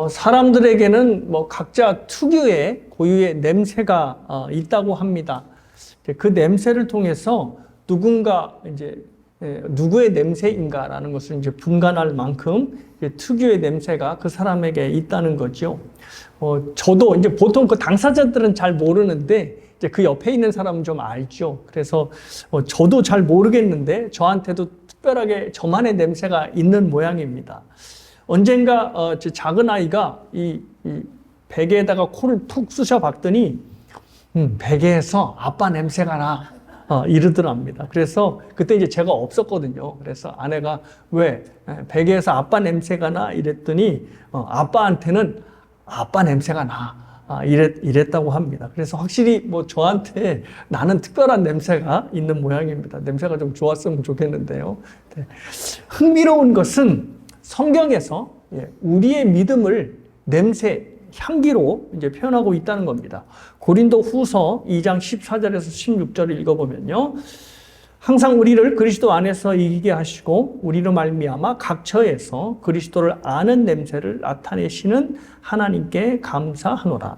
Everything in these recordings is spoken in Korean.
사람들에게는 뭐 각자 특유의 고유의 냄새가 있다고 합니다. 그 냄새를 통해서 누군가 이제 누구의 냄새인가라는 것을 이제 분간할 만큼 특유의 냄새가 그 사람에게 있다는 거죠. 저도 이제 보통 그 당사자들은 잘 모르는데 이제 그 옆에 있는 사람은 좀 알죠. 그래서 저도 잘 모르겠는데 저한테도 특별하게 저만의 냄새가 있는 모양입니다. 언젠가 제 작은 아이가 이 베개에다가 코를 푹 쑤셔 봤더니 베개에서 아빠 냄새가 나. 이러더랍니다. 그래서 그때 이제 제가 없었거든요. 그래서 아내가 왜 베개에서 아빠 냄새가 나 이랬더니 아빠한테는 아빠 냄새가 나 이랬다고 합니다. 그래서 확실히 뭐 저한테 나는 특별한 냄새가 있는 모양입니다. 냄새가 좀 좋았으면 좋겠는데요. 네. 흥미로운 것은 성경에서 우리의 믿음을 냄새, 향기로 이제 표현하고 있다는 겁니다. 고린도 후서 2장 14절에서 16절을 읽어보면요. 항상 우리를 그리스도 안에서 이기게 하시고 우리로 말미암아 각 처에서 그리스도를 아는 냄새를 나타내시는 하나님께 감사하노라.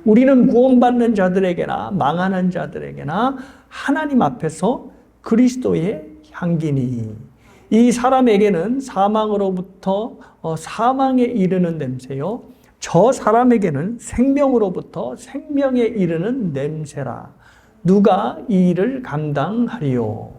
우리는 구원받는 자들에게나 망하는 자들에게나 하나님 앞에서 그리스도의 향기니 이 사람에게는 사망으로부터 사망에 이르는 냄새요 저 사람에게는 생명으로부터 생명에 이르는 냄새라. 누가 이 일을 감당하리요?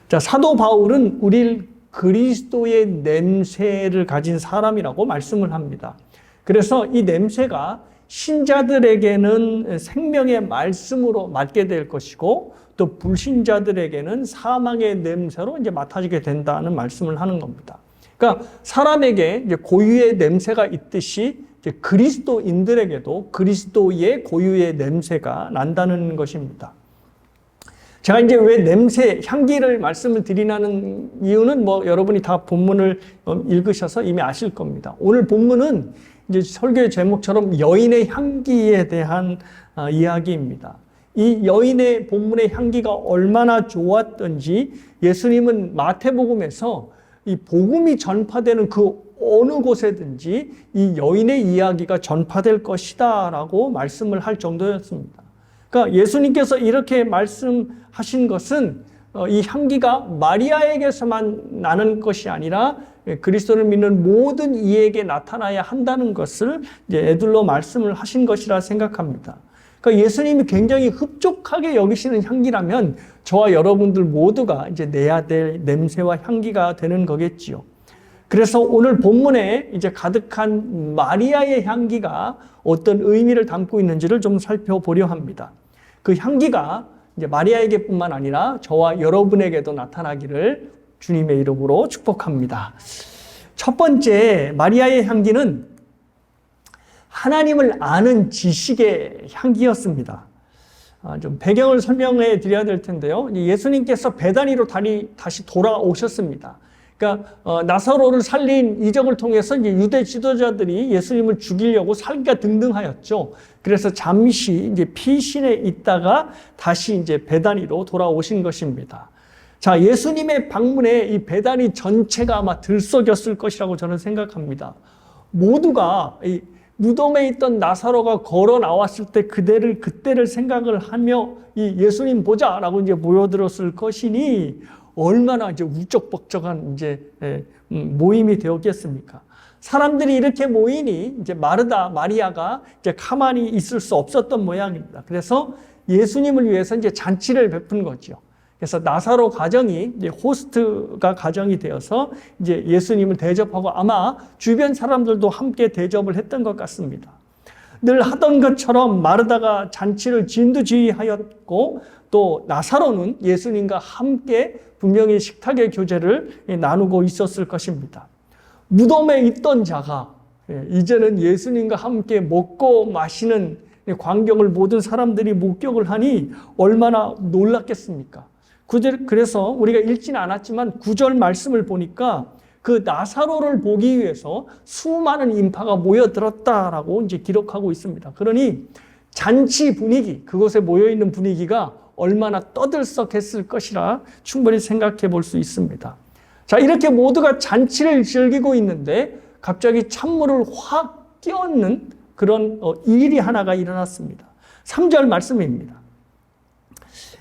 자, 사도 바울은 우리를 그리스도의 냄새를 가진 사람이라고 말씀을 합니다. 그래서 이 냄새가 신자들에게는 생명의 말씀으로 맡게 될 것이고 또 불신자들에게는 사망의 냄새로 이제 맡아지게 된다는 말씀을 하는 겁니다. 그러니까 사람에게 이제 고유의 냄새가 있듯이 그리스도인들에게도 그리스도의 고유의 냄새가 난다는 것입니다. 제가 이제 왜 냄새, 향기를 말씀을 드리는 이유는 뭐 여러분이 다 본문을 읽으셔서 이미 아실 겁니다. 오늘 본문은 이제 설교의 제목처럼 여인의 향기에 대한 이야기입니다. 이 여인의 본문의 향기가 얼마나 좋았던지 예수님은 마태복음에서 이 복음이 전파되는 그 어느 곳에든지 이 여인의 이야기가 전파될 것이다 라고 말씀을 할 정도였습니다. 그러니까 예수님께서 이렇게 말씀하신 것은 이 향기가 마리아에게서만 나는 것이 아니라 그리스도를 믿는 모든 이에게 나타나야 한다는 것을 이제 애들로 말씀을 하신 것이라 생각합니다. 그러니까 예수님이 굉장히 흡족하게 여기시는 향기라면 저와 여러분들 모두가 이제 내야 될 냄새와 향기가 되는 거겠지요. 그래서 오늘 본문에 이제 가득한 마리아의 향기가 어떤 의미를 담고 있는지를 좀 살펴보려 합니다. 그 향기가 이제 마리아에게뿐만 아니라 저와 여러분에게도 나타나기를 주님의 이름으로 축복합니다. 첫 번째, 마리아의 향기는 하나님을 아는 지식의 향기였습니다. 좀 배경을 설명해 드려야 될 텐데요. 예수님께서 베다니로 다시 돌아오셨습니다. 그러니까 나사로를 살린 이적을 통해서 이제 유대 지도자들이 예수님을 죽이려고 살기가 등등하였죠. 그래서 잠시 이제 피신해 있다가 다시 이제 베다니로 돌아오신 것입니다. 자, 예수님의 방문에 이 베다니 전체가 아마 들썩였을 것이라고 저는 생각합니다. 모두가 이 무덤에 있던 나사로가 걸어 나왔을 때 그때를 생각을 하며 이 예수님 보자라고 이제 모여들었을 것이니 얼마나 이제 우쩍벅적한 이제 모임이 되었겠습니까? 사람들이 이렇게 모이니 이제 마리아가 이제 가만히 있을 수 없었던 모양입니다. 그래서 예수님을 위해서 이제 잔치를 베푼 거죠. 그래서 나사로 가정이 이제 호스트가 가정이 되어서 이제 예수님을 대접하고 아마 주변 사람들도 함께 대접을 했던 것 같습니다. 늘 하던 것처럼 마르다가 잔치를 진두지휘하였고 또 나사로는 예수님과 함께 분명히 식탁의 교제를 나누고 있었을 것입니다. 무덤에 있던 자가 이제는 예수님과 함께 먹고 마시는 광경을 모든 사람들이 목격을 하니 얼마나 놀랐겠습니까? 그래서 우리가 읽지는 않았지만 9절 말씀을 보니까 그 나사로를 보기 위해서 수많은 인파가 모여들었다라고 이제 기록하고 있습니다. 그러니 잔치 분위기, 그곳에 모여있는 분위기가 얼마나 떠들썩했을 것이라 충분히 생각해 볼 수 있습니다. 자, 이렇게 모두가 잔치를 즐기고 있는데 갑자기 찬물을 확 끼얹는 그런 일이 하나가 일어났습니다. 3절 말씀입니다.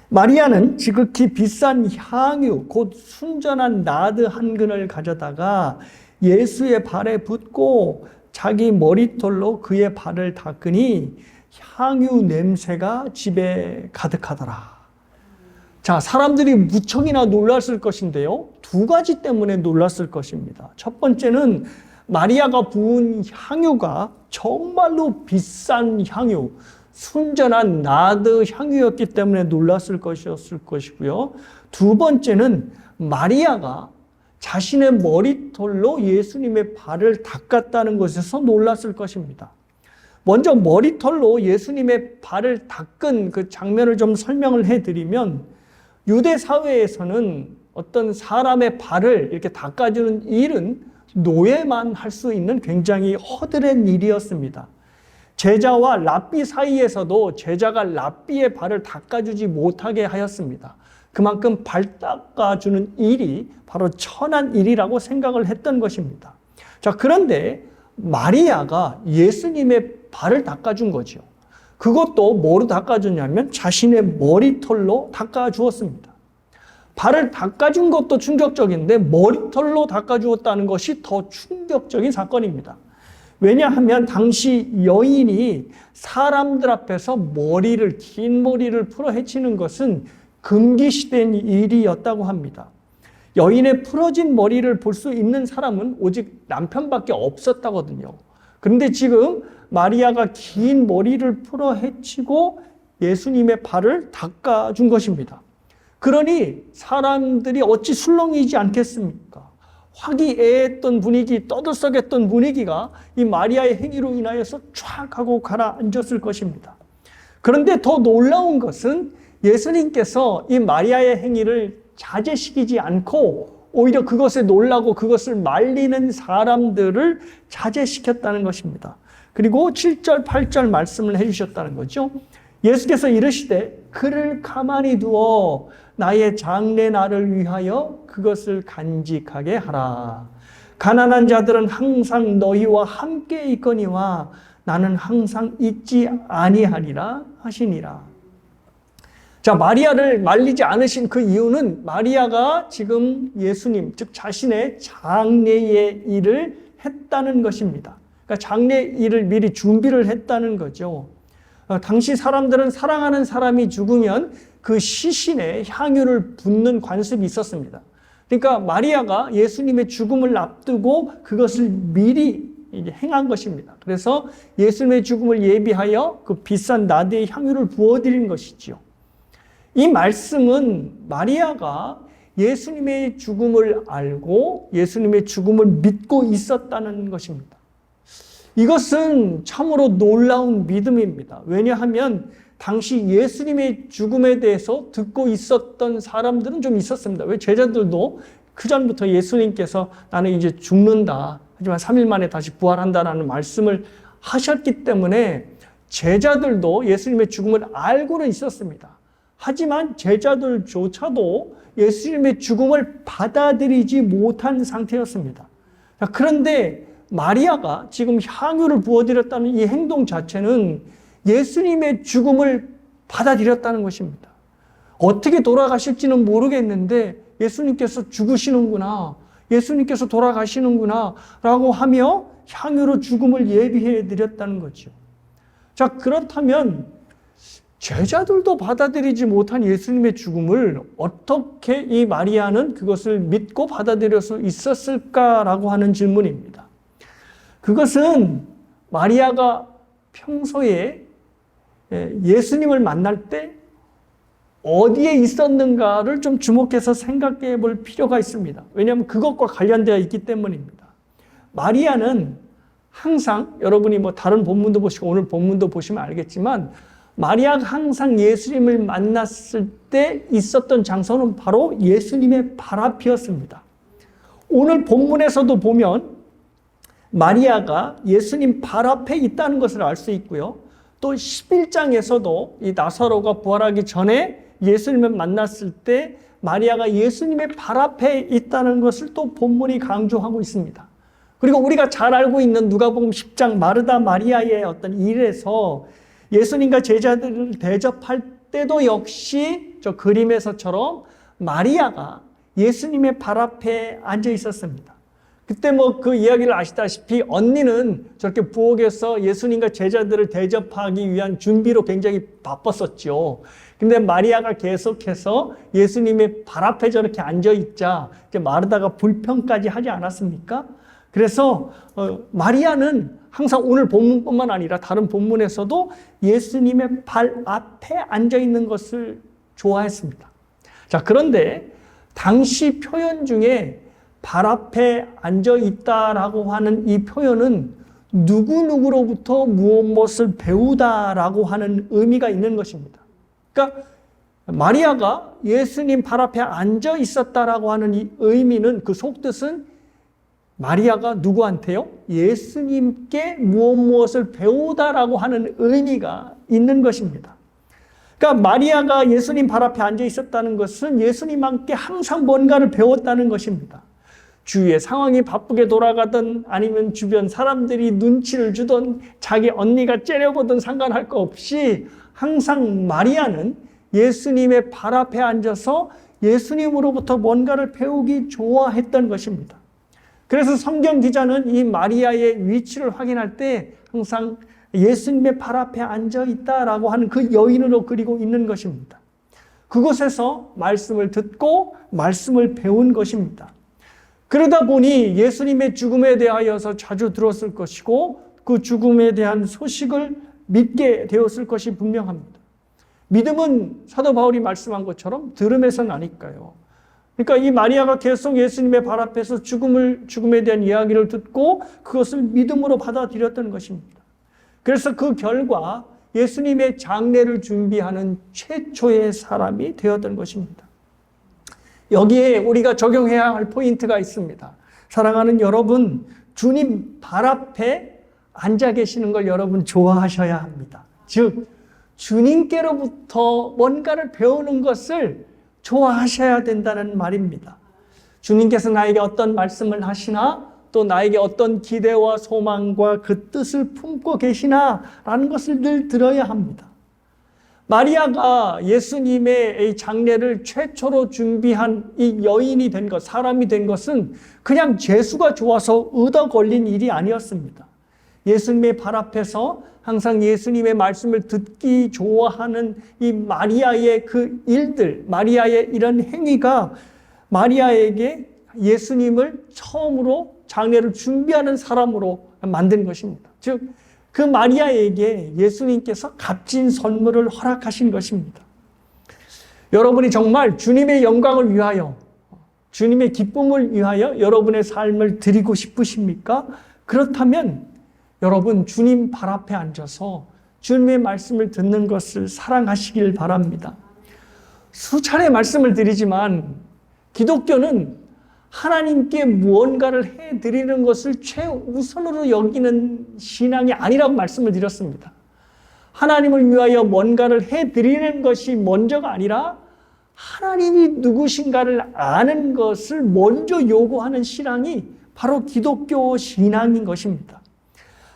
마리아는 지극히 비싼 향유 곧 순전한 나드 한 근을 가져다가 예수의 발에 붓고 자기 머리털로 그의 발을 닦으니 향유 냄새가 집에 가득하더라. 자, 사람들이 무척이나 놀랐을 것인데요. 두 가지 때문에 놀랐을 것입니다. 첫 번째는 마리아가 부은 향유가 정말로 비싼 향유, 순전한 나드 향유였기 때문에 놀랐을 것이고요. 두 번째는 마리아가 자신의 머리털로 예수님의 발을 닦았다는 것에서 놀랐을 것입니다. 먼저 머리털로 예수님의 발을 닦은 그 장면을 좀 설명을 해드리면, 유대 사회에서는 어떤 사람의 발을 이렇게 닦아주는 일은 노예만 할 수 있는 굉장히 허드렛 일이었습니다. 제자와 랍비 사이에서도 제자가 랍비의 발을 닦아주지 못하게 하였습니다. 그만큼 발 닦아주는 일이 바로 천한 일이라고 생각을 했던 것입니다. 자, 그런데 마리아가 예수님의 발을 닦아준 거죠. 그것도 뭐로 닦아줬냐면 자신의 머리털로 닦아주었습니다. 발을 닦아준 것도 충격적인데 머리털로 닦아주었다는 것이 더 충격적인 사건입니다. 왜냐하면 당시 여인이 사람들 앞에서 긴 머리를 풀어헤치는 것은 금기시된 일이었다고 합니다. 여인의 풀어진 머리를 볼 수 있는 사람은 오직 남편밖에 없었다거든요. 그런데 지금 마리아가 긴 머리를 풀어헤치고 예수님의 발을 닦아준 것입니다. 그러니 사람들이 어찌 술렁이지 않겠습니까? 화기애애했던 분위기, 떠들썩했던 분위기가 이 마리아의 행위로 인하여서 쫙 하고 가라앉았을 것입니다. 그런데 더 놀라운 것은 예수님께서 이 마리아의 행위를 자제시키지 않고 오히려 그것에 놀라고 그것을 말리는 사람들을 자제시켰다는 것입니다. 그리고 7절, 8절 말씀을 해주셨다는 거죠. 예수께서 이르시되 그를 가만히 두어 나의 장례날을 위하여 그것을 간직하게 하라. 가난한 자들은 항상 너희와 함께 있거니와 나는 항상 있지 아니하리라 하시니라. 자, 마리아를 말리지 않으신 그 이유는 마리아가 지금 예수님, 즉 자신의 장례의 일을 했다는 것입니다. 그러니까 장례 일을 미리 준비를 했다는 거죠. 당시 사람들은 사랑하는 사람이 죽으면 그 시신에 향유를 붓는 관습이 있었습니다. 그러니까 마리아가 예수님의 죽음을 앞두고 그것을 미리 행한 것입니다. 그래서 예수님의 죽음을 예비하여 그 비싼 나드의 향유를 부어드린 것이죠. 이 말씀은 마리아가 예수님의 죽음을 알고 예수님의 죽음을 믿고 있었다는 것입니다. 이것은 참으로 놀라운 믿음입니다. 왜냐하면 당시 예수님의 죽음에 대해서 듣고 있었던 사람들은 좀 있었습니다. 왜 제자들도 그전부터 예수님께서 나는 이제 죽는다. 하지만 3일 만에 다시 부활한다라는 말씀을 하셨기 때문에 제자들도 예수님의 죽음을 알고는 있었습니다. 하지만 제자들조차도 예수님의 죽음을 받아들이지 못한 상태였습니다. 그런데 마리아가 지금 향유를 부어드렸다는 이 행동 자체는 예수님의 죽음을 받아들였다는 것입니다. 어떻게 돌아가실지는 모르겠는데 예수님께서 죽으시는구나, 예수님께서 돌아가시는구나 라고 하며 향유로 죽음을 예비해 드렸다는 거죠. 자, 그렇다면 제자들도 받아들이지 못한 예수님의 죽음을 어떻게 이 마리아는 그것을 믿고 받아들일 수 있었을까라고 하는 질문입니다. 그것은 마리아가 평소에 예수님을 만날 때 어디에 있었는가를 좀 주목해서 생각해 볼 필요가 있습니다. 왜냐하면 그것과 관련되어 있기 때문입니다. 마리아는 항상, 여러분이 다른 본문도 보시고 오늘 본문도 보시면 알겠지만, 마리아가 항상 예수님을 만났을 때 있었던 장소는 바로 예수님의 발 앞이었습니다. 오늘 본문에서도 보면 마리아가 예수님 발 앞에 있다는 것을 알 수 있고요. 또 11장에서도 이 나사로가 부활하기 전에 예수님을 만났을 때 마리아가 예수님의 발 앞에 있다는 것을 또 본문이 강조하고 있습니다. 그리고 우리가 잘 알고 있는 누가복음 10장 마르다 마리아의 어떤 일에서 예수님과 제자들을 대접할 때도 역시 저 그림에서처럼 마리아가 예수님의 발 앞에 앉아 있었습니다. 그때 뭐 그 이야기를 아시다시피 언니는 저렇게 부엌에서 예수님과 제자들을 대접하기 위한 준비로 굉장히 바빴었죠. 근데 마리아가 계속해서 예수님의 발 앞에 저렇게 앉아 있자 마르다가 불평까지 하지 않았습니까? 그래서 마리아는 항상 오늘 본문뿐만 아니라 다른 본문에서도 예수님의 발 앞에 앉아 있는 것을 좋아했습니다. 자, 그런데 당시 표현 중에 발 앞에 앉아 있다라고 하는 이 표현은 누구누구로부터 무엇을 배우다라고 하는 의미가 있는 것입니다. 그러니까 마리아가 예수님 발 앞에 앉아 있었다라고 하는 이 의미는, 그 속뜻은 마리아가 누구한테요? 예수님께 무엇을 배우다라고 하는 의미가 있는 것입니다. 그러니까 마리아가 예수님 발 앞에 앉아 있었다는 것은 예수님께 항상 뭔가를 배웠다는 것입니다. 주위의 상황이 바쁘게 돌아가든 아니면 주변 사람들이 눈치를 주던 자기 언니가 째려보든 상관할 거 없이 항상 마리아는 예수님의 발 앞에 앉아서 예수님으로부터 뭔가를 배우기 좋아했던 것입니다. 그래서 성경 기자는 이 마리아의 위치를 확인할 때 항상 예수님의 발 앞에 앉아 있다라고 하는 그 여인으로 그리고 있는 것입니다. 그곳에서 말씀을 듣고 말씀을 배운 것입니다. 그러다 보니 예수님의 죽음에 대하여서 자주 들었을 것이고 그 죽음에 대한 소식을 믿게 되었을 것이 분명합니다. 믿음은 사도 바울이 말씀한 것처럼 들음에서 나니까요. 그러니까 이 마리아가 계속 예수님의 발 앞에서 죽음에 대한 이야기를 듣고 그것을 믿음으로 받아들였던 것입니다. 그래서 그 결과 예수님의 장례를 준비하는 최초의 사람이 되었던 것입니다. 여기에 우리가 적용해야 할 포인트가 있습니다. 사랑하는 여러분, 주님 발 앞에 앉아 계시는 걸 여러분 좋아하셔야 합니다. 즉, 주님께로부터 뭔가를 배우는 것을 좋아하셔야 된다는 말입니다. 주님께서 나에게 어떤 말씀을 하시나, 또 나에게 어떤 기대와 소망과 그 뜻을 품고 계시나 라는 것을 늘 들어야 합니다. 마리아가 예수님의 장례를 최초로 준비한 이 여인이 된 것, 사람이 된 것은 그냥 재수가 좋아서 얻어 걸린 일이 아니었습니다. 예수님의 발 앞에서 항상 예수님의 말씀을 듣기 좋아하는 이 마리아의 그 일들, 마리아의 이런 행위가 마리아에게 예수님을 처음으로 장례를 준비하는 사람으로 만든 것입니다. 즉, 그 마리아에게 예수님께서 값진 선물을 허락하신 것입니다. 여러분이 정말 주님의 영광을 위하여, 주님의 기쁨을 위하여 여러분의 삶을 드리고 싶으십니까? 그렇다면 여러분 주님 발 앞에 앉아서 주님의 말씀을 듣는 것을 사랑하시길 바랍니다. 수차례 말씀을 드리지만 기독교는 하나님께 무언가를 해드리는 것을 최우선으로 여기는 신앙이 아니라고 말씀을 드렸습니다. 하나님을 위하여 뭔가를 해드리는 것이 먼저가 아니라 하나님이 누구신가를 아는 것을 먼저 요구하는 신앙이 바로 기독교 신앙인 것입니다.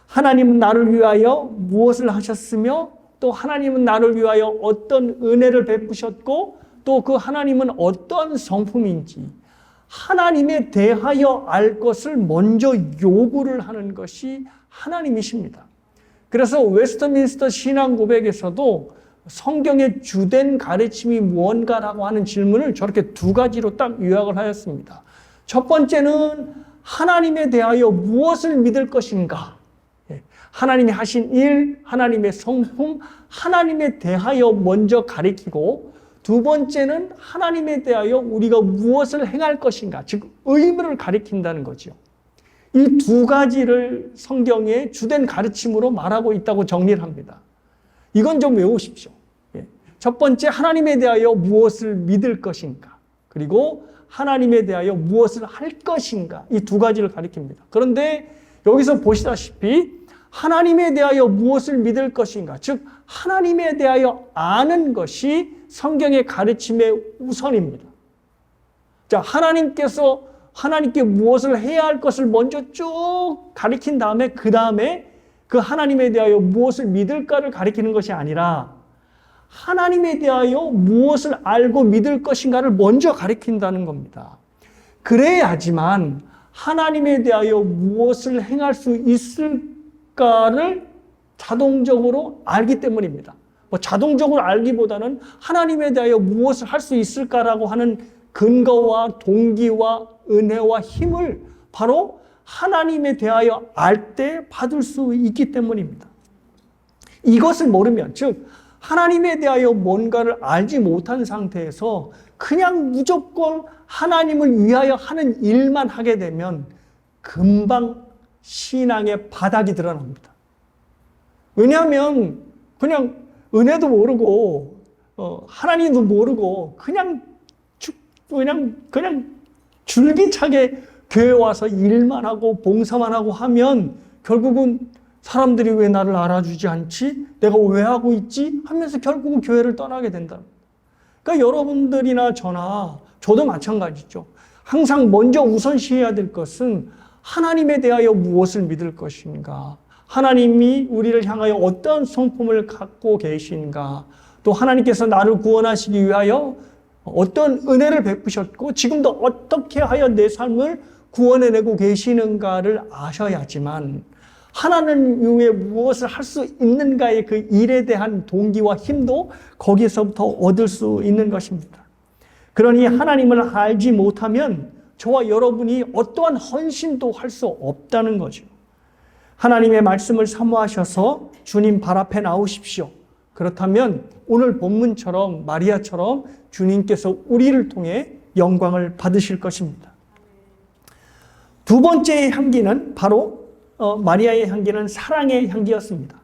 하나님은 나를 위하여 무엇을 하셨으며 또 하나님은 나를 위하여 어떤 은혜를 베푸셨고 또 그 하나님은 어떤 성품인지 하나님에 대하여 알 것을 먼저 요구를 하는 것이 하나님이십니다. 그래서 웨스트민스터 신앙 고백에서도 성경의 주된 가르침이 무언가라고 하는 질문을 저렇게 두 가지로 딱 요약을 하였습니다. 첫 번째는 하나님에 대하여 무엇을 믿을 것인가? 하나님이 하신 일, 하나님의 성품, 하나님에 대하여 먼저 가리키고 두 번째는 하나님에 대하여 우리가 무엇을 행할 것인가, 즉 의무를 가리킨다는 거죠. 이 두 가지를 성경의 주된 가르침으로 말하고 있다고 정리를 합니다. 이건 좀 외우십시오. 첫 번째, 하나님에 대하여 무엇을 믿을 것인가, 그리고 하나님에 대하여 무엇을 할 것인가, 이 두 가지를 가리킵니다. 그런데 여기서 보시다시피 하나님에 대하여 무엇을 믿을 것인가, 즉 하나님에 대하여 아는 것이 성경의 가르침의 우선입니다. 자, 하나님께서 하나님께 무엇을 해야 할 것을 먼저 쭉 가리킨 다음에 그 다음에 그 하나님에 대하여 무엇을 믿을까를 가리키는 것이 아니라 하나님에 대하여 무엇을 알고 믿을 것인가를 먼저 가리킨다는 겁니다. 그래야지만 하나님에 대하여 무엇을 행할 수 있을까를 자동적으로 알기 때문입니다. 자동적으로 알기보다는 하나님에 대하여 무엇을 할 수 있을까라고 하는 근거와 동기와 은혜와 힘을 바로 하나님에 대하여 알 때 받을 수 있기 때문입니다. 이것을 모르면, 즉 하나님에 대하여 뭔가를 알지 못한 상태에서 그냥 무조건 하나님을 위하여 하는 일만 하게 되면 금방 신앙의 바닥이 드러납니다. 왜냐하면 그냥 은혜도 모르고 하나님도 모르고 그냥 줄기차게 교회 와서 일만 하고 봉사만 하고 하면 결국은 사람들이 왜 나를 알아주지 않지? 내가 왜 하고 있지? 하면서 결국은 교회를 떠나게 된다. 그러니까 여러분들이나 저도 마찬가지죠. 항상 먼저 우선시해야 될 것은 하나님에 대하여 무엇을 믿을 것인가? 하나님이 우리를 향하여 어떤 성품을 갖고 계신가? 또 하나님께서 나를 구원하시기 위하여 어떤 은혜를 베푸셨고 지금도 어떻게 하여 내 삶을 구원해내고 계시는가를 아셔야지만 하나님 이후에 무엇을 할 수 있는가의 그 일에 대한 동기와 힘도 거기서부터 얻을 수 있는 것입니다. 그러니 하나님을 알지 못하면 저와 여러분이 어떠한 헌신도 할 수 없다는 거죠. 하나님의 말씀을 사모하셔서 주님 발 앞에 나오십시오. 그렇다면 오늘 본문처럼 마리아처럼 주님께서 우리를 통해 영광을 받으실 것입니다. 두 번째의 향기는 바로 마리아의 향기는 사랑의 향기였습니다.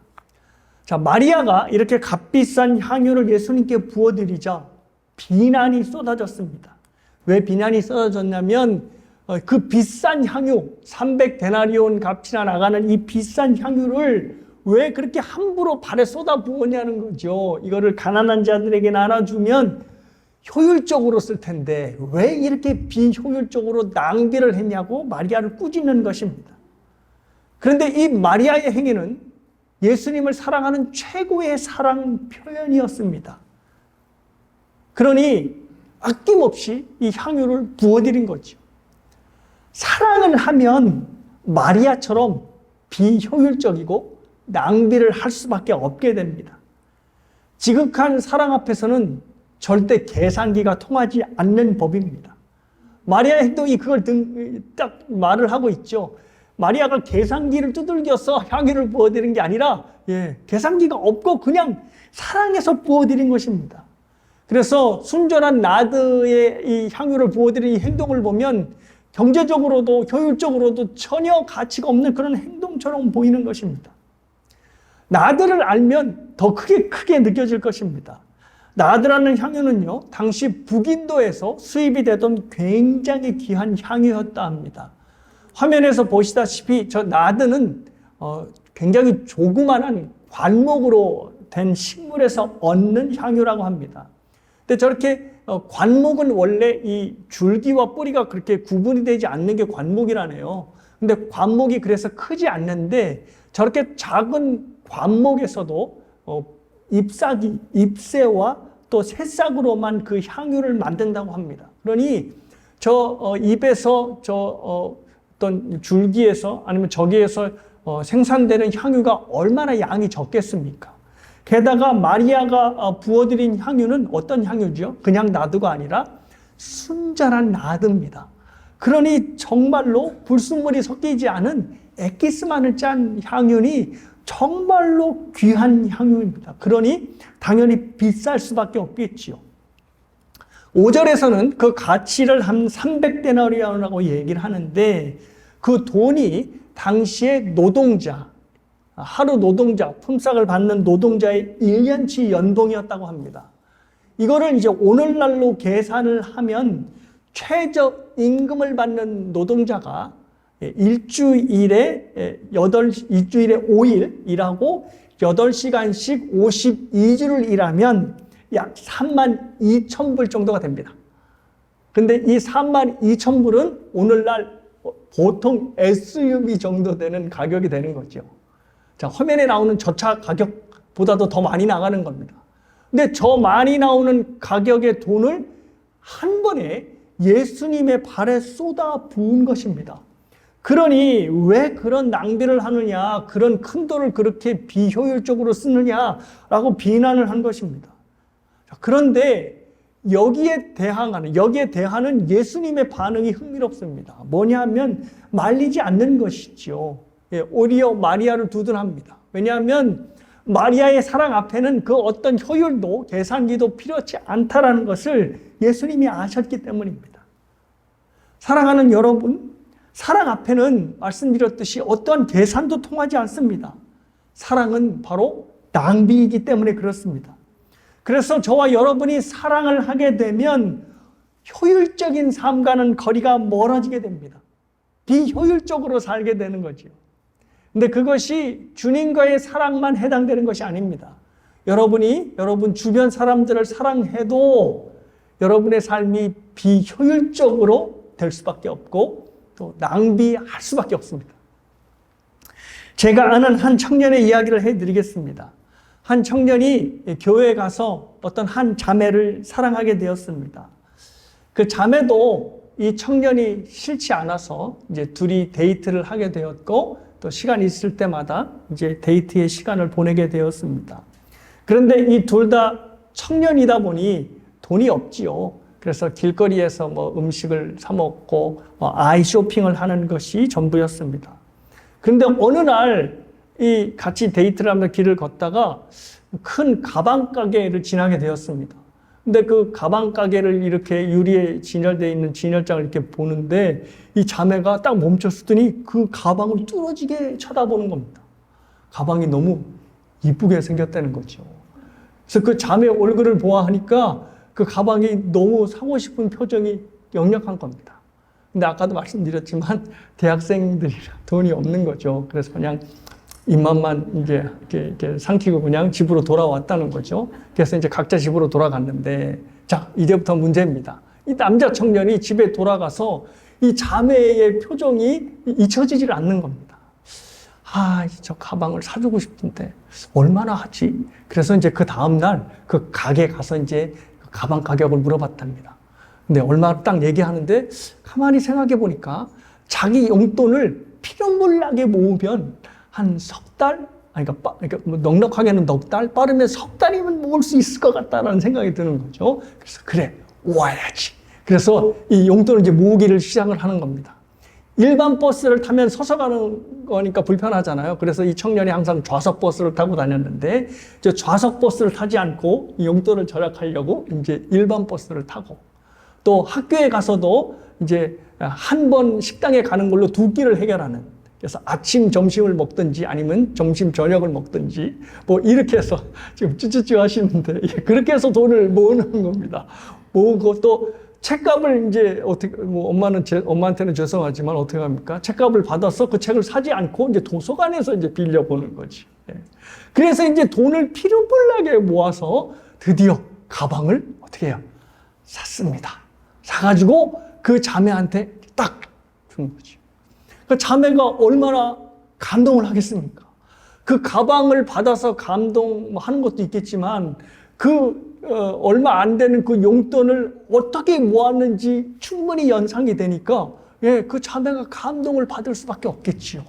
자, 마리아가 이렇게 값비싼 향유를 예수님께 부어드리자 비난이 쏟아졌습니다. 왜 비난이 쏟아졌냐면 그 비싼 향유, 300데나리온 값이나 나가는 이 비싼 향유를 왜 그렇게 함부로 발에 쏟아 부었냐는 거죠. 이거를 가난한 자들에게 나눠주면 효율적으로 쓸 텐데 왜 이렇게 비효율적으로 낭비를 했냐고 마리아를 꾸짖는 것입니다. 그런데 이 마리아의 행위는 예수님을 사랑하는 최고의 사랑 표현이었습니다. 그러니 아낌없이 이 향유를 부어드린 거죠. 사랑을 하면 마리아처럼 비효율적이고 낭비를 할 수밖에 없게 됩니다. 지극한 사랑 앞에서는 절대 계산기가 통하지 않는 법입니다. 마리아의 행동이 그걸 딱 말을 하고 있죠. 마리아가 계산기를 두들겨서 향유를 부어드린 게 아니라 계산기가 없고 그냥 사랑해서 부어드린 것입니다. 그래서 순전한 나드의 이 향유를 부어드린 이 행동을 보면 경제적으로도 효율적으로도 전혀 가치가 없는 그런 행동처럼 보이는 것입니다. 나드를 알면 더 크게 느껴질 것입니다. 나드라는 향유는요, 당시 북인도에서 수입이 되던 굉장히 귀한 향유였다 합니다. 화면에서 보시다시피 저 나드는 굉장히 조그만한 관목으로 된 식물에서 얻는 향유라고 합니다. 근데 저렇게 관목은 원래 이 줄기와 뿌리가 그렇게 구분이 되지 않는 게 관목이라네요. 근데 관목이 그래서 크지 않는데 저렇게 작은 관목에서도 잎사귀, 잎새와 또 새싹으로만 그 향유를 만든다고 합니다. 그러니 저 잎에서 어떤 줄기에서 아니면 저기에서 생산되는 향유가 얼마나 양이 적겠습니까? 게다가 마리아가 부어드린 향유는 어떤 향유죠? 그냥 나드가 아니라 순전한 나드입니다. 그러니 정말로 불순물이 섞이지 않은 엑기스만을 짠 향유니 정말로 귀한 향유입니다. 그러니 당연히 비쌀 수밖에 없겠지요. 5절에서는 그 가치를 한 300데나리온이라고 얘기를 하는데 그 돈이 당시의 노동자, 하루 노동자, 품삯을 받는 노동자의 1년치 연봉이었다고 합니다. 이거를 이제 오늘날로 계산을 하면 최저임금을 받는 노동자가 일주일에 5일 일하고 8시간씩 52주를 일하면 약 32,000불 정도가 됩니다. 근데 이 32,000불은 오늘날 보통 SUV 정도 되는 가격이 되는 거죠. 자, 화면에 나오는 저 차 가격보다도 더 많이 나가는 겁니다. 근데 저 많이 나오는 가격의 돈을 한 번에 예수님의 발에 쏟아 부은 것입니다. 그러니 왜 그런 낭비를 하느냐, 그런 큰 돈을 그렇게 비효율적으로 쓰느냐라고 비난을 한 것입니다. 그런데 여기에 대하는 예수님의 반응이 흥미롭습니다. 뭐냐면 말리지 않는 것이죠. 오히려 마리아를 두둔합니다. 왜냐하면 마리아의 사랑 앞에는 그 어떤 효율도 계산기도 필요치 않다라는 것을 예수님이 아셨기 때문입니다. 사랑하는 여러분, 사랑 앞에는 말씀드렸듯이 어떠한 계산도 통하지 않습니다. 사랑은 바로 낭비이기 때문에 그렇습니다. 그래서 저와 여러분이 사랑을 하게 되면 효율적인 삶과는 거리가 멀어지게 됩니다. 비효율적으로 살게 되는 거죠. 근데 그것이 주님과의 사랑만 해당되는 것이 아닙니다. 여러분이 여러분 주변 사람들을 사랑해도 여러분의 삶이 비효율적으로 될 수밖에 없고 또 낭비할 수밖에 없습니다. 제가 아는 한 청년의 이야기를 해드리겠습니다. 한 청년이 교회에 가서 어떤 한 자매를 사랑하게 되었습니다. 그 자매도 이 청년이 싫지 않아서 이제 둘이 데이트를 하게 되었고 또 시간이 있을 때마다 이제 데이트의 시간을 보내게 되었습니다. 그런데 이 둘 다 청년이다 보니 돈이 없지요. 그래서 길거리에서 뭐 음식을 사 먹고 아이 쇼핑을 하는 것이 전부였습니다. 그런데 어느 날 이 같이 데이트를 하면서 길을 걷다가 큰 가방 가게를 지나게 되었습니다. 근데 그 가방 가게를 이렇게 유리에 진열되어 있는 진열장을 이렇게 보는데 이 자매가 딱 멈췄더니 그 가방을 뚫어지게 쳐다보는 겁니다. 가방이 너무 이쁘게 생겼다는 거죠. 그래서 그 자매 얼굴을 보아하니까 그 가방이 너무 사고 싶은 표정이 역력한 겁니다. 근데 아까도 말씀드렸지만 대학생들이라 돈이 없는 거죠. 그래서 그냥 입맛만 이제 이렇게 삼키고 그냥 집으로 돌아왔다는 거죠. 그래서 이제 각자 집으로 돌아갔는데, 자, 이제부터 문제입니다. 이 남자 청년이 집에 돌아가서 이 자매의 표정이 잊혀지질 않는 겁니다. 아, 저 가방을 사주고 싶은데 얼마나 하지? 그래서 이제 그 다음날 그 가게 가서 이제 가방 가격을 물어봤답니다. 근데 얼마 딱 얘기하는데 가만히 생각해 보니까 자기 용돈을 필요몰라게 모으면 한 석 달? 그러니까 뭐 넉넉하게는 넉 달? 빠르면 석 달이면 모을 수 있을 것 같다라는 생각이 드는 거죠. 그래서 그래, 와야지. 그래서 이 용돈을 이제 모으기를 시작을 하는 겁니다. 일반 버스를 타면 서서 가는 거니까 불편하잖아요. 그래서 이 청년이 항상 좌석 버스를 타고 다녔는데, 저 좌석 버스를 타지 않고 이 용돈을 절약하려고 이제 일반 버스를 타고, 또 학교에 가서도 이제 한 번 식당에 가는 걸로 두 끼를 해결하는, 그래서 아침, 점심을 먹든지 아니면 점심, 저녁을 먹든지 뭐 이렇게 해서 지금 쭈쭈쭈 하시는데 그렇게 해서 돈을 모으는 겁니다. 모으고 또 책값을 이제 어떻게, 뭐 엄마한테는 죄송하지만 어떻게 합니까? 책값을 받아서 그 책을 사지 않고 이제 도서관에서 이제 빌려보는 거지. 그래서 이제 돈을 필요불나게 모아서 드디어 가방을 어떻게 해요? 샀습니다. 사가지고 그 자매한테 딱 준 거지. 그 자매가 얼마나 감동을 하겠습니까? 그 가방을 받아서 감동하는 것도 있겠지만 얼마 안 되는 그 용돈을 어떻게 모았는지 충분히 연상이 되니까 그 자매가 감동을 받을 수밖에 없겠지요.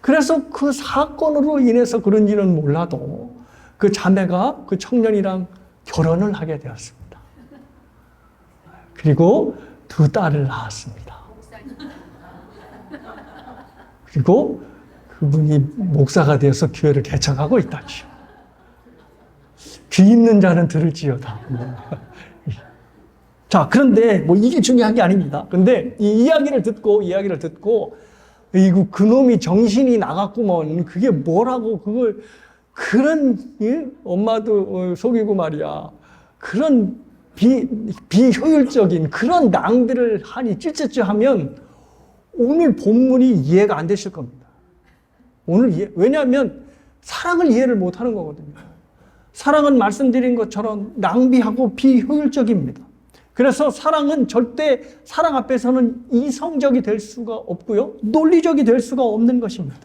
그래서 그 사건으로 인해서 그런지는 몰라도 그 자매가 그 청년이랑 결혼을 하게 되었습니다. 그리고 두 딸을 낳았습니다. 그리고 그분이 목사가 되어서 교회를 개척하고 있다죠. 귀 있는 자는 들을지어다. 자, 그런데 뭐 이게 중요한 게 아닙니다. 근데 이 이야기를 듣고 이거 그놈이 정신이 나갔구먼. 그게 뭐라고 그런 엄마도 속이고 말이야. 그런 비효율적인 그런 낭비를 하니 찌찌찌 하면 오늘 본문이 이해가 안 되실 겁니다. 왜냐하면 사랑을 이해를 못 하는 거거든요. 사랑은 말씀드린 것처럼 낭비하고 비효율적입니다. 그래서 사랑은 절대 사랑 앞에서는 이성적이 될 수가 없고요. 논리적이 될 수가 없는 것입니다.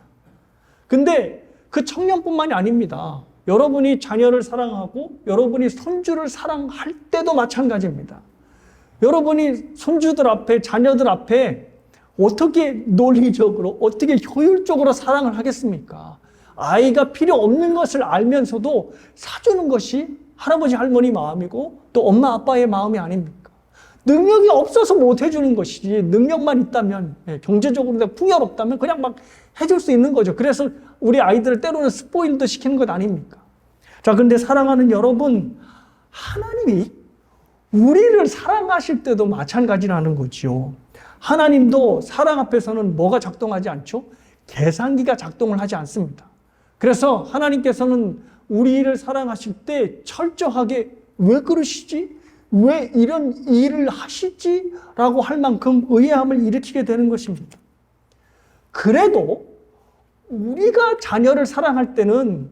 근데 그 청년뿐만이 아닙니다. 여러분이 자녀를 사랑하고 여러분이 손주를 사랑할 때도 마찬가지입니다. 여러분이 손주들 앞에, 자녀들 앞에 어떻게 논리적으로, 어떻게 효율적으로 사랑을 하겠습니까? 아이가 필요 없는 것을 알면서도 사주는 것이 할아버지, 할머니 마음이고 또 엄마, 아빠의 마음이 아닙니까? 능력이 없어서 못 해주는 것이지, 능력만 있다면, 경제적으로 풍요롭다면 그냥 막 해줄 수 있는 거죠. 그래서 우리 아이들을 때로는 스포일도 시키는 것 아닙니까? 자, 근데 사랑하는 여러분, 하나님이 우리를 사랑하실 때도 마찬가지라는 거지요. 하나님도 사랑 앞에서는 뭐가 작동하지 않죠? 계산기가 작동을 하지 않습니다. 그래서 하나님께서는 우리를 사랑하실 때 철저하게 왜 그러시지? 왜 이런 일을 하시지? 라고 할 만큼 의아함을 일으키게 되는 것입니다. 그래도 우리가 자녀를 사랑할 때는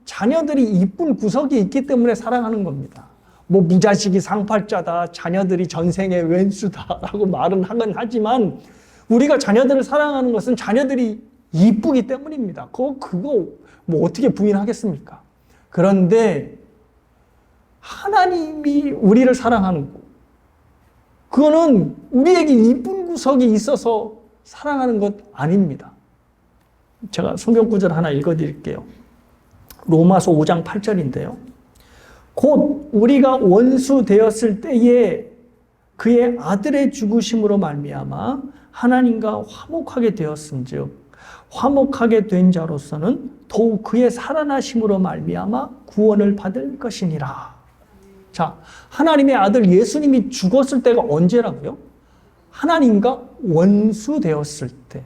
자녀들이 이쁜 구석이 있기 때문에 사랑하는 겁니다. 뭐 무자식이 상팔자다, 자녀들이 전생의 왼수다라고 말은 하긴 하지만 우리가 자녀들을 사랑하는 것은 자녀들이 이쁘기 때문입니다. 그거 뭐 어떻게 부인하겠습니까? 그런데 하나님이 우리를 사랑하는 거, 그거는 우리에게 이쁜 구석이 있어서 사랑하는 것 아닙니다. 제가 성경 구절 하나 읽어드릴게요. 로마서 5장 8절인데요. 곧 우리가 원수 되었을 때에 그의 아들의 죽으심으로 말미암아 하나님과 화목하게 되었은즉 화목하게 된 자로서는 더욱 그의 살아나심으로 말미암아 구원을 받을 것이니라. 자, 하나님의 아들 예수님이 죽었을 때가 언제라고요? 하나님과 원수 되었을 때.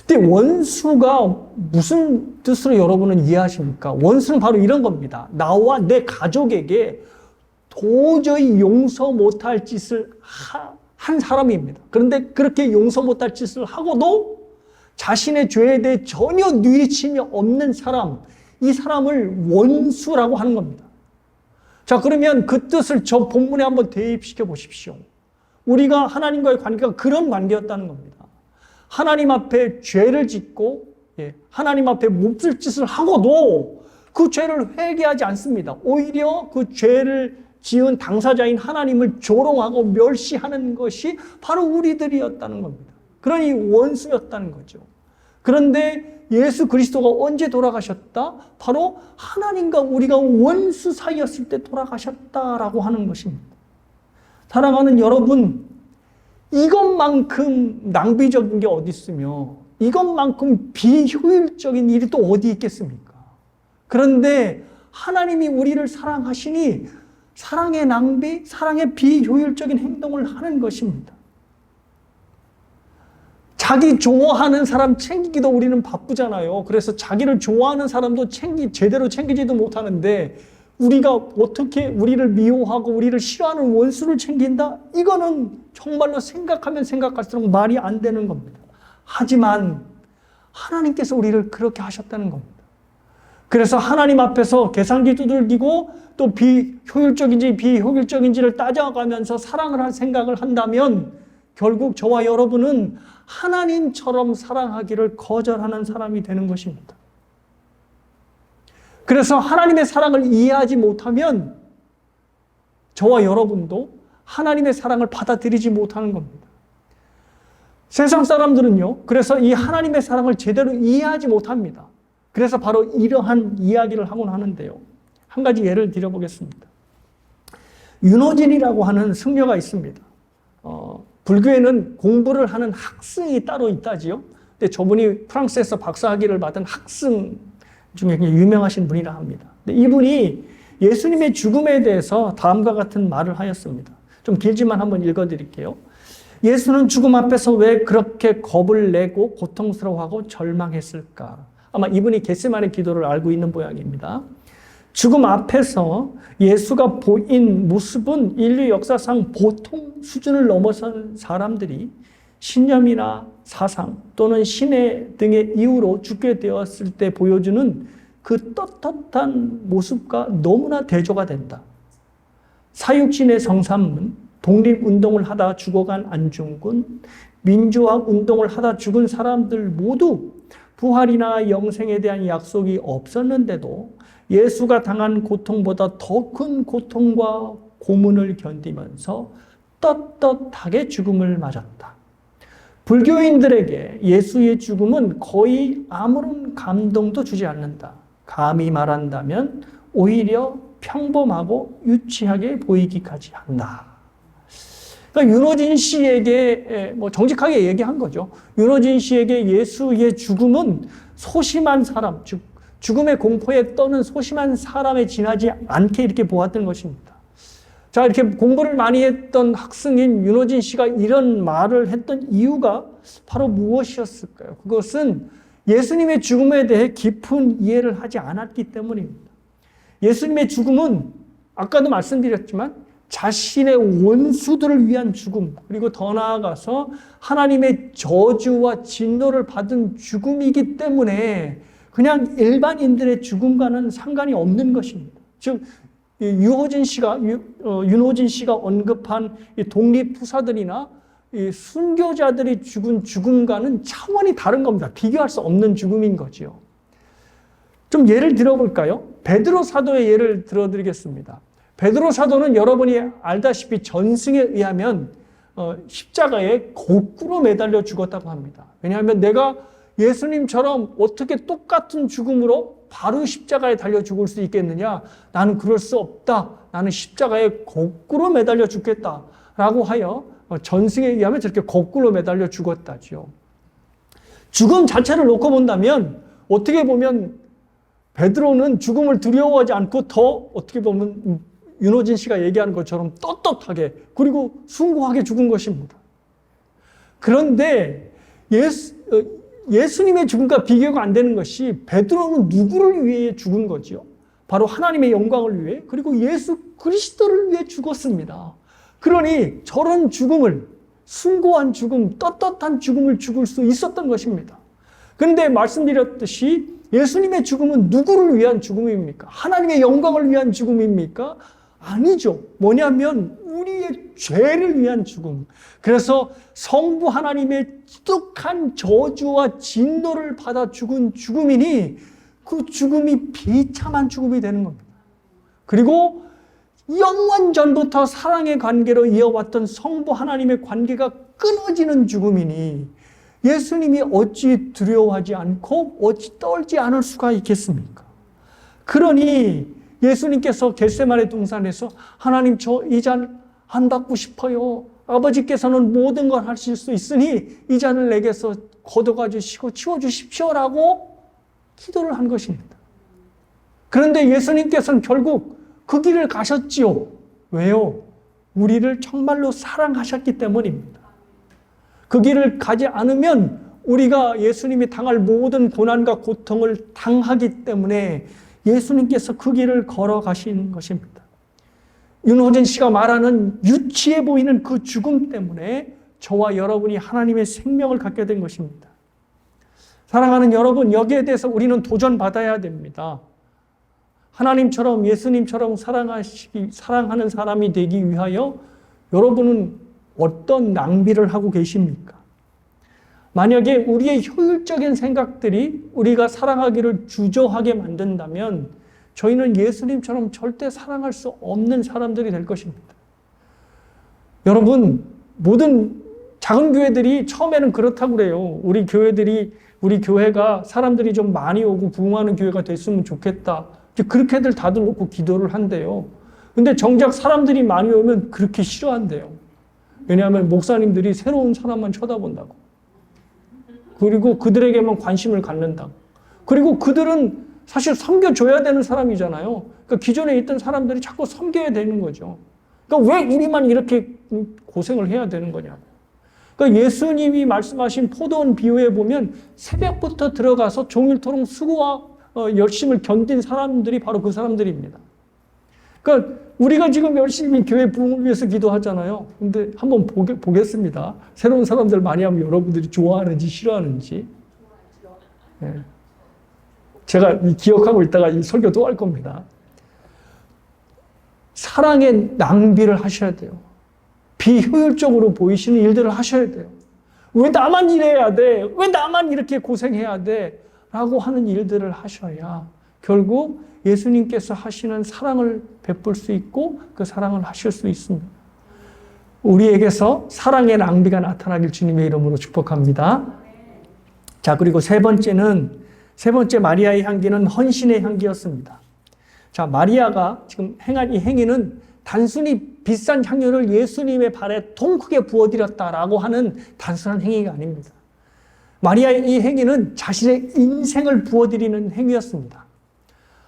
근데 원수가 무슨 뜻으로 여러분은 이해하십니까? 원수는 바로 이런 겁니다. 나와 내 가족에게 도저히 용서 못할 짓을 한 사람입니다. 그런데 그렇게 용서 못할 짓을 하고도 자신의 죄에 대해 전혀 뉘우침이 없는 사람, 이 사람을 원수라고 하는 겁니다. 자, 그러면 그 뜻을 저 본문에 한번 대입시켜 보십시오. 우리가 하나님과의 관계가 그런 관계였다는 겁니다. 하나님 앞에 죄를 짓고 하나님 앞에 몹쓸 짓을 하고도 그 죄를 회개하지 않습니다. 오히려 그 죄를 지은 당사자인 하나님을 조롱하고 멸시하는 것이 바로 우리들이었다는 겁니다. 그러니 원수였다는 거죠. 그런데 예수 그리스도가 언제 돌아가셨다? 바로 하나님과 우리가 원수 사이였을 때 돌아가셨다라고 하는 것입니다. 사랑하는 여러분, 이것만큼 낭비적인 게 어디 있으며 이것만큼 비효율적인 일이 또 어디 있겠습니까? 그런데 하나님이 우리를 사랑하시니 사랑의 낭비, 사랑의 비효율적인 행동을 하는 것입니다. 자기 좋아하는 사람 챙기기도 우리는 바쁘잖아요. 그래서 자기를 좋아하는 사람도 제대로 챙기지도 못하는데 우리가 어떻게 우리를 미워하고 우리를 싫어하는 원수를 챙긴다? 이거는 정말로 생각하면 생각할수록 말이 안 되는 겁니다. 하지만 하나님께서 우리를 그렇게 하셨다는 겁니다. 그래서 하나님 앞에서 계산기 두들기고 또 비효율적인지 비효율적인지를 따져가면서 사랑을 할 생각을 한다면 결국 저와 여러분은 하나님처럼 사랑하기를 거절하는 사람이 되는 것입니다. 그래서 하나님의 사랑을 이해하지 못하면 저와 여러분도 하나님의 사랑을 받아들이지 못하는 겁니다. 세상 사람들은요, 그래서 이 하나님의 사랑을 제대로 이해하지 못합니다. 그래서 바로 이러한 이야기를 하곤 하는데요. 한 가지 예를 들어보겠습니다. 윤호진이라고 하는 승려가 있습니다. 불교에는 공부를 하는 학승이 따로 있다지요. 근데 저분이 프랑스에서 박사학위를 받은 학승 중에 굉장히 유명하신 분이라 합니다. 근데 이분이 예수님의 죽음에 대해서 다음과 같은 말을 하였습니다. 좀 길지만 한번 읽어드릴게요. 예수는 죽음 앞에서 왜 그렇게 겁을 내고 고통스러워하고 절망했을까? 아마 이분이 겟세마네 기도를 알고 있는 모양입니다. 죽음 앞에서 예수가 보인 모습은 인류 역사상 보통 수준을 넘어선 사람들이 신념이나 사상 또는 신의 등의 이유로 죽게 되었을 때 보여주는 그 떳떳한 모습과 너무나 대조가 된다. 사육신의 성삼문, 독립운동을 하다 죽어간 안중근, 민주화 운동을 하다 죽은 사람들 모두 부활이나 영생에 대한 약속이 없었는데도 예수가 당한 고통보다 더 큰 고통과 고문을 견디면서 떳떳하게 죽음을 맞았다. 불교인들에게 예수의 죽음은 거의 아무런 감동도 주지 않는다. 감히 말한다면 오히려 평범하고 유치하게 보이기까지 한다. 그러니까 윤호진 씨에게 정직하게 얘기한 거죠. 윤호진 씨에게 예수의 죽음은 소심한 사람, 즉 죽음의 공포에 떠는 소심한 사람에 지나지 않게 이렇게 보았던 것입니다. 자, 이렇게 공부를 많이 했던 학생인 윤호진 씨가 이런 말을 했던 이유가 바로 무엇이었을까요? 그것은 예수님의 죽음에 대해 깊은 이해를 하지 않았기 때문입니다. 예수님의 죽음은 아까도 말씀드렸지만 자신의 원수들을 위한 죽음, 그리고 더 나아가서 하나님의 저주와 진노를 받은 죽음이기 때문에 그냥 일반인들의 죽음과는 상관이 없는 것입니다. 즉 윤호진 씨가 언급한 독립투사들이나 순교자들이 죽은 죽음과는 차원이 다른 겁니다. 비교할 수 없는 죽음인 거지요. 좀 예를 들어볼까요? 베드로 사도의 예를 들어드리겠습니다. 베드로 사도는 여러분이 알다시피 전승에 의하면 십자가에 거꾸로 매달려 죽었다고 합니다. 왜냐하면 내가 예수님처럼 어떻게 똑같은 죽음으로 바로 십자가에 달려 죽을 수 있겠느냐? 나는 그럴 수 없다. 나는 십자가에 거꾸로 매달려 죽겠다라고 하여 전승에 의하면 저렇게 거꾸로 매달려 죽었다죠. 죽음 자체를 놓고 본다면 어떻게 보면 베드로는 죽음을 두려워하지 않고 더 어떻게 보면 윤호진 씨가 얘기하는 것처럼 떳떳하게 그리고 숭고하게 죽은 것입니다. 그런데 예수님의 죽음과 비교가 안 되는 것이 베드로는 누구를 위해 죽은 거지요? 바로 하나님의 영광을 위해 그리고 예수 그리스도를 위해 죽었습니다. 그러니 저런 죽음을 숭고한 죽음, 떳떳한 죽음을 죽을 수 있었던 것입니다. 그런데 말씀드렸듯이 예수님의 죽음은 누구를 위한 죽음입니까? 하나님의 영광을 위한 죽음입니까? 아니죠. 뭐냐면 우리의 죄를 위한 죽음. 그래서 성부 하나님의 지독한 저주와 진노를 받아 죽은 죽음이니 그 죽음이 비참한 죽음이 되는 겁니다. 그리고 영원 전부터 사랑의 관계로 이어왔던 성부 하나님의 관계가 끊어지는 죽음이니 예수님이 어찌 두려워하지 않고 어찌 떨지 않을 수가 있겠습니까? 그러니 예수님께서 겟세마네 동산에서 하나님 저 이 잔 안 받고 싶어요. 아버지께서는 모든 걸 하실 수 있으니 이 잔을 내게서 걷어가 주시고 치워주십시오라고 기도를 한 것입니다. 그런데 예수님께서는 결국 그 길을 가셨지요. 왜요? 우리를 정말로 사랑하셨기 때문입니다. 그 길을 가지 않으면 우리가 예수님이 당할 모든 고난과 고통을 당하기 때문에 예수님께서 그 길을 걸어가신 것입니다. 윤호진 씨가 말하는 유치해 보이는 그 죽음 때문에 저와 여러분이 하나님의 생명을 갖게 된 것입니다. 사랑하는 여러분, 여기에 대해서 우리는 도전받아야 됩니다. 하나님처럼 예수님처럼 사랑하는 사람이 되기 위하여 여러분은 어떤 낭비를 하고 계십니까? 만약에 우리의 효율적인 생각들이 우리가 사랑하기를 주저하게 만든다면 저희는 예수님처럼 절대 사랑할 수 없는 사람들이 될 것입니다. 여러분, 모든 작은 교회들이 처음에는 그렇다고 그래요. 우리 교회가 사람들이 좀 많이 오고 부흥하는 교회가 됐으면 좋겠다. 그렇게들 다들 놓고 기도를 한대요. 근데 정작 사람들이 많이 오면 그렇게 싫어한대요. 왜냐하면 목사님들이 새로운 사람만 쳐다본다고. 그리고 그들에게만 관심을 갖는다고. 그리고 그들은 사실 섬겨줘야 되는 사람이잖아요. 그러니까 기존에 있던 사람들이 자꾸 섬겨야 되는 거죠. 그러니까 왜 우리만 이렇게 고생을 해야 되는 거냐고. 그러니까 예수님이 말씀하신 포도원 비유에 보면 새벽부터 들어가서 종일토록 수고와 열심을 견딘 사람들이 바로 그 사람들입니다. 그러니까 우리가 지금 열심히 교회 부흥을 위해서 기도하잖아요. 근데 한번 보겠습니다. 새로운 사람들 많이 하면 여러분들이 좋아하는지 싫어하는지. 네. 제가 기억하고 있다가 이 설교 또 할 겁니다. 사랑의 낭비를 하셔야 돼요. 비효율적으로 보이시는 일들을 하셔야 돼요. 왜 나만 일해야 돼? 왜 나만 이렇게 고생해야 돼? 라고 하는 일들을 하셔야 결국 예수님께서 하시는 사랑을 베풀 수 있고 그 사랑을 하실 수 있습니다. 우리에게서 사랑의 낭비가 나타나길 주님의 이름으로 축복합니다. 자, 그리고 세 번째 마리아의 향기는 헌신의 향기였습니다. 자, 마리아가 지금 행한 이 행위는 단순히 비싼 향유를 예수님의 발에 통크게 부어드렸다라고 하는 단순한 행위가 아닙니다. 마리아의 이 행위는 자신의 인생을 부어드리는 행위였습니다.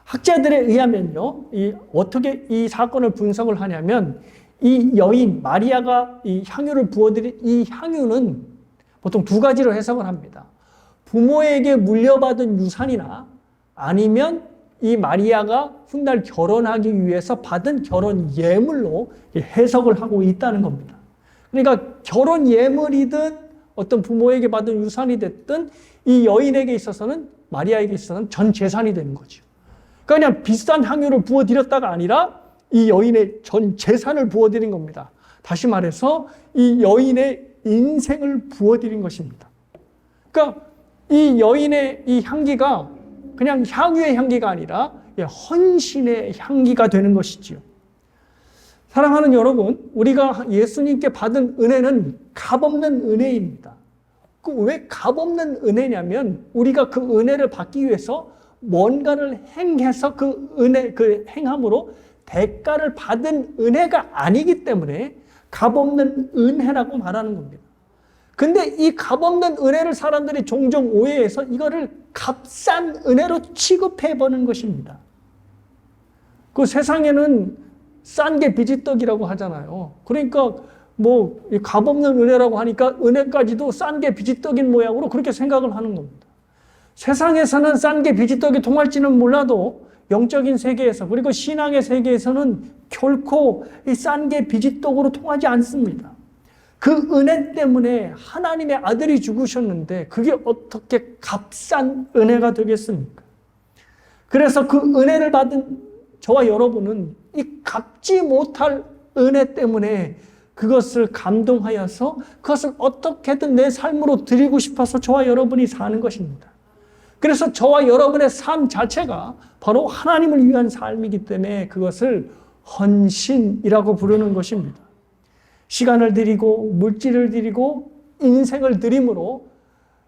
학자들에 의하면요, 어떻게 이 사건을 분석을 하냐면, 이 여인, 마리아가 이 향유를 부어드린 이 향유는 보통 두 가지로 해석을 합니다. 부모에게 물려받은 유산이나 아니면 이 마리아가 훗날 결혼하기 위해서 받은 결혼 예물로 해석을 하고 있다는 겁니다. 그러니까 결혼 예물이든 어떤 부모에게 받은 유산이 됐든 이 여인에게 있어서는, 마리아에게 있어서는 전 재산이 되는 거죠. 그러니까 그냥 비싼 향유를 부어드렸다가 아니라 이 여인의 전 재산을 부어드린 겁니다. 다시 말해서 이 여인의 인생을 부어드린 것입니다. 그러니까 이 여인의 이 향기가 그냥 향유의 향기가 아니라 헌신의 향기가 되는 것이지요. 사랑하는 여러분, 우리가 예수님께 받은 은혜는 값없는 은혜입니다. 왜 값없는 은혜냐면 우리가 그 은혜를 받기 위해서 뭔가를 행해서 그 은혜, 그 행함으로 대가를 받은 은혜가 아니기 때문에 값없는 은혜라고 말하는 겁니다. 근데 이 값없는 은혜를 사람들이 종종 오해해서 이거를 값싼 은혜로 취급해보는 것입니다. 그 세상에는 싼 게 비지떡이라고 하잖아요. 그러니까 뭐 값없는 은혜라고 하니까 은혜까지도 싼 게 비지떡인 모양으로 그렇게 생각을 하는 겁니다. 세상에서는 싼 게 비지떡이 통할지는 몰라도 영적인 세계에서 그리고 신앙의 세계에서는 결코 이 싼 게 비지떡으로 통하지 않습니다. 그 은혜 때문에 하나님의 아들이 죽으셨는데 그게 어떻게 값싼 은혜가 되겠습니까? 그래서 그 은혜를 받은 저와 여러분은 이 갚지 못할 은혜 때문에 그것을 감동하여서 그것을 어떻게든 내 삶으로 드리고 싶어서 저와 여러분이 사는 것입니다. 그래서 저와 여러분의 삶 자체가 바로 하나님을 위한 삶이기 때문에 그것을 헌신이라고 부르는 것입니다. 시간을 드리고 물질을 드리고 인생을 드림으로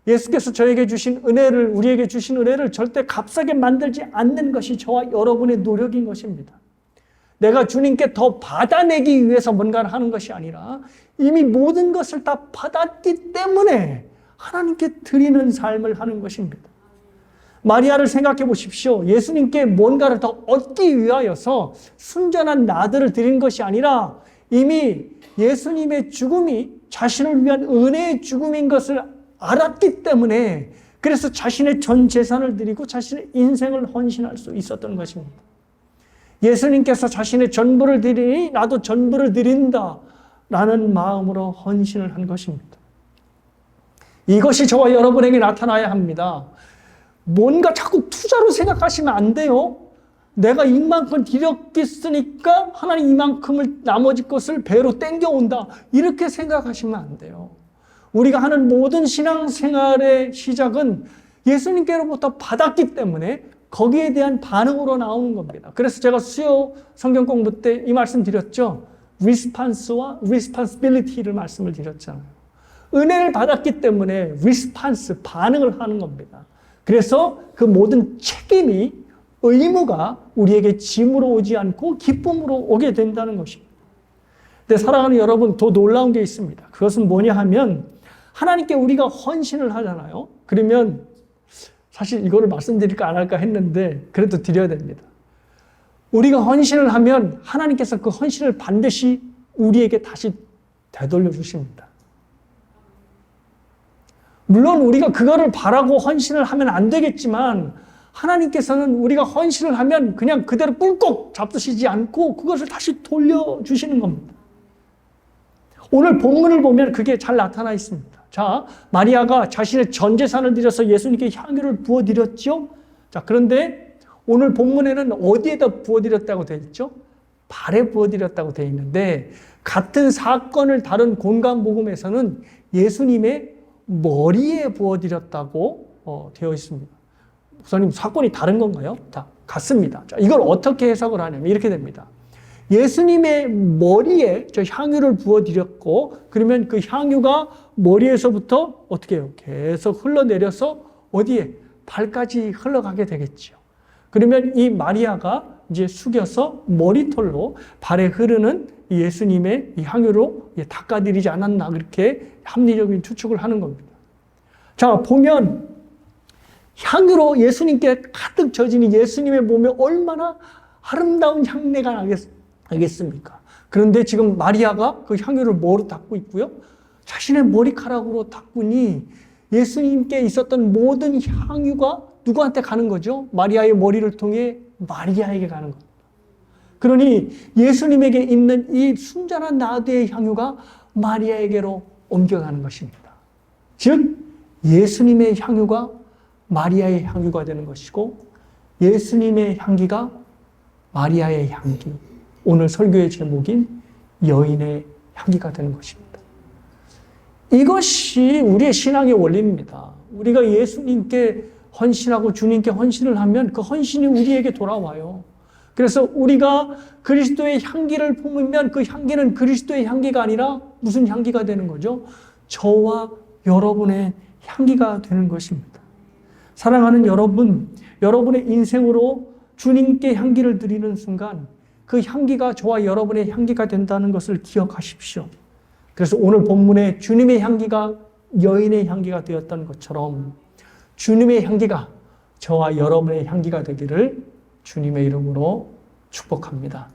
예수께서 저에게 주신 은혜를, 우리에게 주신 은혜를 절대 값싸게 만들지 않는 것이 저와 여러분의 노력인 것입니다. 내가 주님께 더 받아내기 위해서 뭔가를 하는 것이 아니라 이미 모든 것을 다 받았기 때문에 하나님께 드리는 삶을 하는 것입니다. 마리아를 생각해 보십시오. 예수님께 뭔가를 더 얻기 위하여서 순전한 나들을 드린 것이 아니라 이미 예수님의 죽음이 자신을 위한 은혜의 죽음인 것을 알았기 때문에 그래서 자신의 전 재산을 드리고 자신의 인생을 헌신할 수 있었던 것입니다. 예수님께서 자신의 전부를 드리니 나도 전부를 드린다 라는 마음으로 헌신을 한 것입니다. 이것이 저와 여러분에게 나타나야 합니다. 뭔가 자꾸 투자로 생각하시면 안 돼요. 내가 이만큼 드렸겠으니까 하나님 이만큼을 나머지 것을 배로 땡겨온다. 이렇게 생각하시면 안 돼요. 우리가 하는 모든 신앙생활의 시작은 예수님께로부터 받았기 때문에 거기에 대한 반응으로 나오는 겁니다. 그래서 제가 수요 성경 공부 때 이 말씀 드렸죠. response와 responsibility를 말씀을 드렸잖아요. 은혜를 받았기 때문에 response, 반응을 하는 겁니다. 그래서 그 모든 책임이, 의무가 우리에게 짐으로 오지 않고 기쁨으로 오게 된다는 것입니다. 근데 사랑하는 여러분, 더 놀라운 게 있습니다. 그것은 뭐냐 하면 하나님께 우리가 헌신을 하잖아요. 그러면 사실 이거를 말씀드릴까 안 할까 했는데 그래도 드려야 됩니다. 우리가 헌신을 하면 하나님께서 그 헌신을 반드시 우리에게 다시 되돌려 주십니다. 물론 우리가 그거를 바라고 헌신을 하면 안 되겠지만 하나님께서는 우리가 헌신을 하면 그냥 그대로 꿀꺽 잡수시지 않고 그것을 다시 돌려주시는 겁니다. 오늘 본문을 보면 그게 잘 나타나 있습니다. 자, 마리아가 자신의 전 재산을 드려서 예수님께 향유를 부어드렸죠. 자, 그런데 오늘 본문에는 어디에다 부어드렸다고 되어 있죠? 발에 부어드렸다고 되어 있는데 같은 사건을 다룬 공간복음에서는 예수님의 머리에 부어드렸다고 되어 있습니다. 목사님, 사건이 다른 건가요? 다 같습니다. 자, 이걸 어떻게 해석을 하냐면 이렇게 됩니다. 예수님의 머리에 저 향유를 부어드렸고, 그러면 그 향유가 머리에서부터 어떻게 해요? 계속 흘러내려서 어디에? 발까지 흘러가게 되겠죠. 그러면 이 마리아가 이제 숙여서 머리털로 발에 흐르는 예수님의 이 향유로 닦아드리지 않았나, 그렇게 합리적인 추측을 하는 겁니다. 자, 보면 향유로 예수님께 가득 젖은 예수님의 몸에 얼마나 아름다운 향내가 나겠습니까? 그런데 지금 마리아가 그 향유를 뭐로 닦고 있고요? 자신의 머리카락으로 닦으니 예수님께 있었던 모든 향유가 누구한테 가는 거죠? 마리아의 머리를 통해 마리아에게 가는 겁니다. 그러니 예수님에게 있는 이 순전한 나드의 향유가 마리아에게로 옮겨가는 것입니다. 즉 예수님의 향유가 마리아의 향유가 되는 것이고, 예수님의 향기가 마리아의 향기, 오늘 설교의 제목인 여인의 향기가 되는 것입니다. 이것이 우리의 신앙의 원리입니다. 우리가 예수님께 헌신하고 주님께 헌신을 하면 그 헌신이 우리에게 돌아와요. 그래서 우리가 그리스도의 향기를 품으면 그 향기는 그리스도의 향기가 아니라 무슨 향기가 되는 거죠? 저와 여러분의 향기가 되는 것입니다. 사랑하는 여러분, 여러분의 인생으로 주님께 향기를 드리는 순간 그 향기가 저와 여러분의 향기가 된다는 것을 기억하십시오. 그래서 오늘 본문에 주님의 향기가 여인의 향기가 되었던 것처럼 주님의 향기가 저와 여러분의 향기가 되기를 주님의 이름으로 축복합니다.